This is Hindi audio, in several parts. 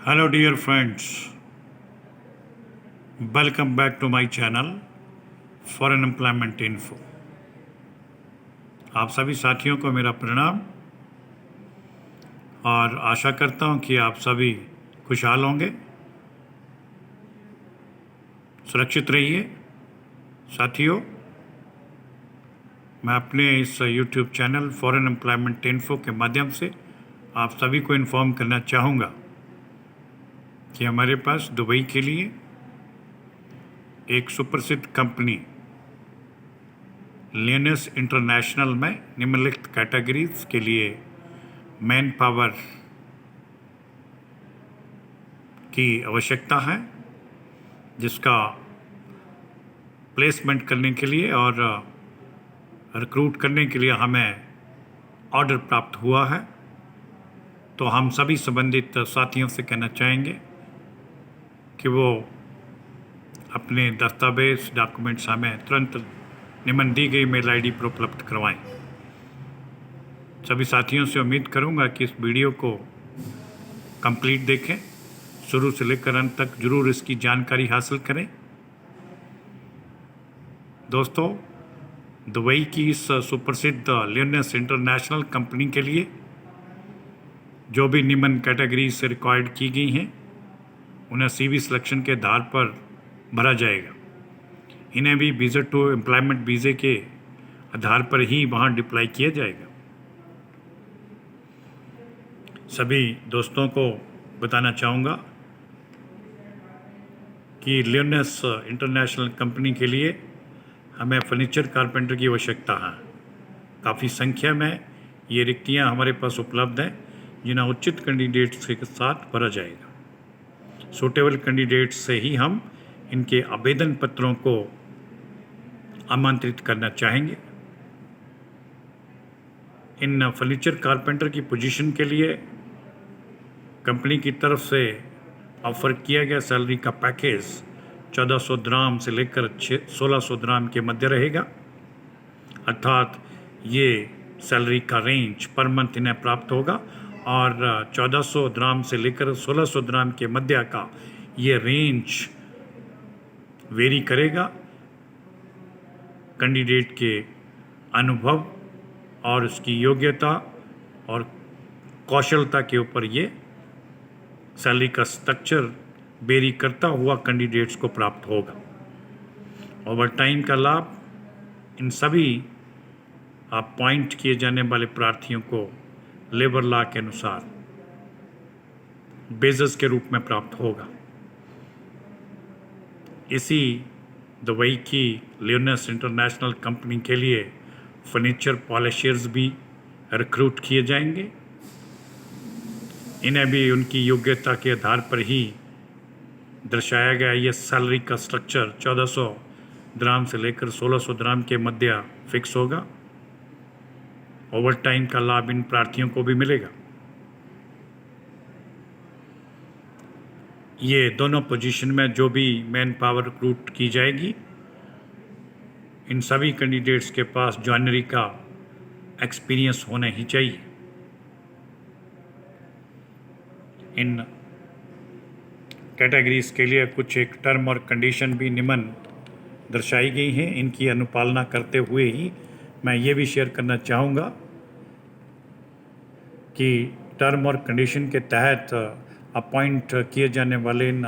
Hello, dear friends. Welcome back to my channel Foreign Employment Info. आप सभी साथियों को मेरा प्रणाम और आशा करता हूं कि आप सभी खुशहाल होंगे, सुरक्षित रहिए। साथियों, मैं अपने इस YouTube channel foreign employment info के माध्यम से आप सभी को इन्फॉर्म करना चाहूँगा कि हमारे पास दुबई के लिए एक सुप्रसिद्ध कंपनी लियोनेस इंटरनेशनल में निम्नलिखित कैटेगरीज के लिए मैन पावर की आवश्यकता है, जिसका प्लेसमेंट करने के लिए और रिक्रूट करने के लिए हमें ऑर्डर प्राप्त हुआ है। तो हम सभी संबंधित साथियों से कहना चाहेंगे कि वो अपने दस्तावेज डॉक्यूमेंट्स हमें तुरंत निम्न दी गई मेल आईडी पर उपलब्ध करवाएं। सभी साथियों से उम्मीद करूंगा कि इस वीडियो को कंप्लीट देखें, शुरू से लेकर अंत तक जरूर इसकी जानकारी हासिल करें। दोस्तों, दुबई की इस सुप्रसिद्ध लियोनेस इंटरनेशनल कंपनी के लिए जो भी निम्न कैटेगरी से रिक्वायर्ड की गई हैं उन्हें CV सिलेक्शन के आधार पर भरा जाएगा। इन्हें भी विजिट टू एम्प्लॉयमेंट वीज़े के आधार पर ही वहाँ डिप्लाई किया जाएगा। सभी दोस्तों को बताना चाहूँगा कि लियोनेस इंटरनेशनल कंपनी के लिए हमें फर्नीचर कारपेंटर की आवश्यकता है। काफ़ी संख्या में ये रिक्तियाँ हमारे पास उपलब्ध हैं, जिन्हें उचित कैंडिडेट्स के साथ भरा जाएगा। सूटेबल कैंडिडेट्स से ही हम इनके आवेदन पत्रों को आमंत्रित करना चाहेंगे। इन फर्नीचर कारपेंटर की पोजीशन के लिए कंपनी की तरफ से ऑफ़र किया गया सैलरी का पैकेज 1400 दिरहम से लेकर 1600 दिरहम के मध्य रहेगा। अर्थात ये सैलरी का रेंज पर मंथ इन्हें प्राप्त होगा और 1400 दिरहम से लेकर 1600 दिरहम के मध्य का ये रेंज वेरी करेगा कैंडिडेट के अनुभव और उसकी योग्यता और कौशलता के ऊपर ये सैलरी का स्ट्रक्चर वेरी करता हुआ कैंडिडेट्स को प्राप्त होगा। ओवर टाइम का लाभ इन सभी अपॉइंट किए जाने वाले प्रार्थियों को लेबर लॉ के अनुसार बेसिस के रूप में प्राप्त होगा। इसी दुबई की लियोनेस इंटरनेशनल कंपनी के लिए फर्नीचर पॉलिशर्स भी रिक्रूट किए जाएंगे। इन्हें भी उनकी योग्यता के आधार पर ही दर्शाया गया ये सैलरी का स्ट्रक्चर 1400 दिरहम से लेकर 1600 दिरहम के मध्य फिक्स होगा। ओवर टाइम का लाभ इन प्रार्थियों को भी मिलेगा। ये दोनों पोजीशन में जो भी मैन पावर रिक्रूट की जाएगी, इन सभी कैंडिडेट्स के पास जॉइनरी का एक्सपीरियंस होना ही चाहिए। इन कैटेगरीज के लिए कुछ एक टर्म और कंडीशन भी निम्न दर्शाई गई हैं। इनकी अनुपालना करते हुए ही मैं ये भी शेयर करना चाहूँगा कि टर्म और कंडीशन के तहत अपॉइंट किए जाने वाले इन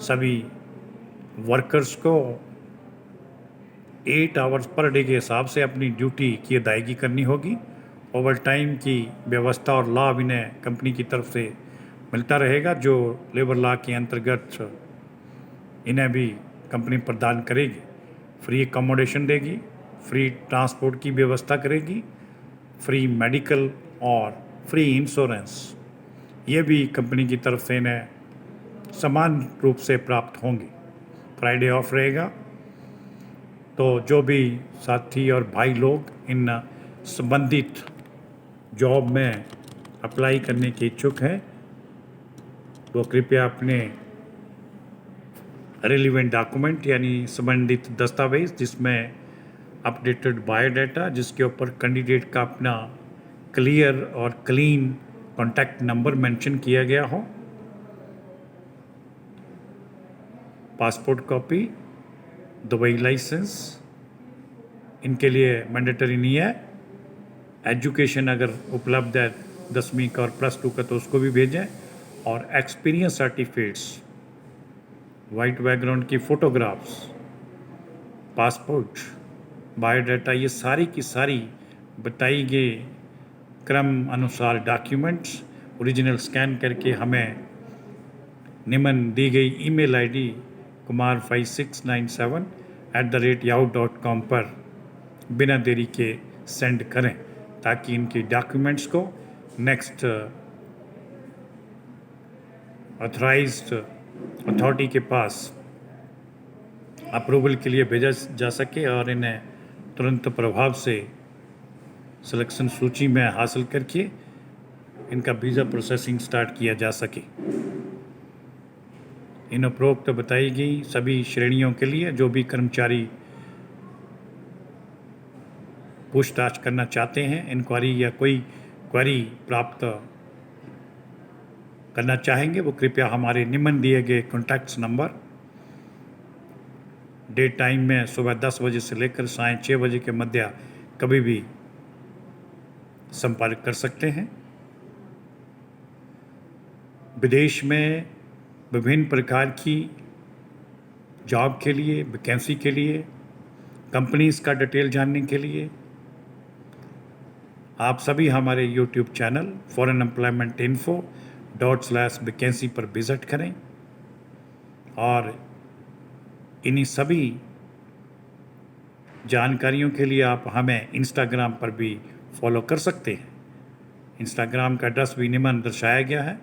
सभी वर्कर्स को 8 आवर्स पर डे के हिसाब से अपनी ड्यूटी की अदायगी करनी होगी। ओवर टाइम की व्यवस्था और लाभ इन्हें कंपनी की तरफ से मिलता रहेगा, जो लेबर लॉ के अंतर्गत इन्हें भी कंपनी प्रदान करेगी। फ्री अकोमोडेशन देगी, फ्री ट्रांसपोर्ट की व्यवस्था करेगी, फ्री मेडिकल और फ्री इंश्योरेंस ये भी कंपनी की तरफ से इन्हें समान रूप से प्राप्त होंगी। फ्राइडे ऑफ रहेगा। तो जो भी साथी और भाई लोग इन संबंधित जॉब में अप्लाई करने के इच्छुक हैं, वो कृपया अपने रिलेवेंट डॉक्यूमेंट यानी संबंधित दस्तावेज जिसमें अपडेटेड बायोडाटा, जिसके ऊपर कैंडिडेट का अपना क्लियर और क्लीन कॉन्टैक्ट नंबर मेंशन किया गया हो, पासपोर्ट कॉपी, दुबई लाइसेंस, इनके लिए मैंडेटरी नहीं है। एजुकेशन अगर उपलब्ध है 10वीं का और +2 का तो उसको भी भेजें, और एक्सपीरियंस सर्टिफिकेट्स, वाइट बैकग्राउंड की फ़ोटोग्राफ्स, पासपोर्ट, बायोडाटा, ये सारी की सारी बताई गई क्रम अनुसार डॉक्यूमेंट्स ओरिजिनल स्कैन करके हमें निम्न दी गई ईमेल आईडी kumar5697@yahoo.com पर बिना देरी के सेंड करें, ताकि इनकी डॉक्यूमेंट्स को नेक्स्ट ऑथराइज्ड अथॉरिटी के पास अप्रूवल के लिए भेजा जा सके और इन्हें तुरंत प्रभाव से सिलेक्शन सूची में हासिल करके इनका वीज़ा प्रोसेसिंग स्टार्ट किया जा सके। इन उपरोक्त बताई गई सभी श्रेणियों के लिए जो भी कर्मचारी पूछताछ करना चाहते हैं, इंक्वायरी या कोई क्वेरी प्राप्त करना चाहेंगे, वो कृपया हमारे निम्न दिए गए कॉन्टैक्ट्स नंबर डे टाइम में सुबह 10 बजे से लेकर सायं 6 बजे के मध्य कभी भी संपर्क कर सकते हैं। विदेश में विभिन्न प्रकार की जॉब के लिए, वैकेंसी के लिए, कंपनीज़ का डिटेल जानने के लिए आप सभी हमारे यूट्यूब चैनल फॉरेन एम्प्लॉयमेंट info./वैकेंसी पर विज़िट करें, और इन्हीं सभी जानकारियों के लिए आप हमें इंस्टाग्राम पर भी फॉलो कर सकते हैं। इंस्टाग्राम का एड्रेस भी निम्न दर्शाया गया है,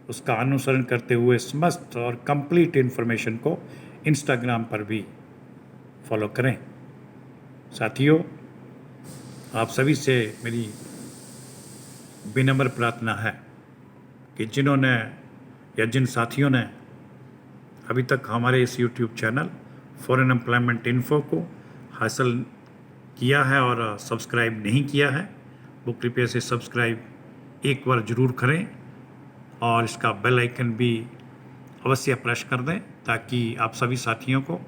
उसका अनुसरण करते हुए समस्त और कंप्लीट इन्फॉर्मेशन को इंस्टाग्राम पर भी फॉलो करें। साथियों, आप सभी से मेरी विनम्र प्रार्थना है कि जिन्होंने या जिन साथियों ने अभी तक हमारे इस YouTube channel foreign employment info को हासिल किया है और सब्सक्राइब नहीं किया है, वो कृपया से सब्सक्राइब एक बार ज़रूर करें और इसका बेल आइकन भी अवश्य प्रेस कर दें, ताकि आप सभी साथियों को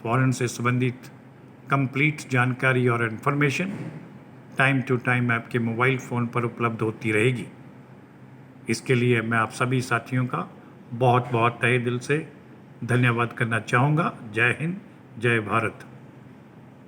फॉरेन से संबंधित कंप्लीट जानकारी और इन्फॉर्मेशन टाइम टू टाइम आपके मोबाइल फ़ोन पर उपलब्ध होती रहेगी। इसके लिए मैं आप सभी साथियों का बहुत बहुत तहे दिल से धन्यवाद करना चाहूँगा। जय हिंद, जय भारत।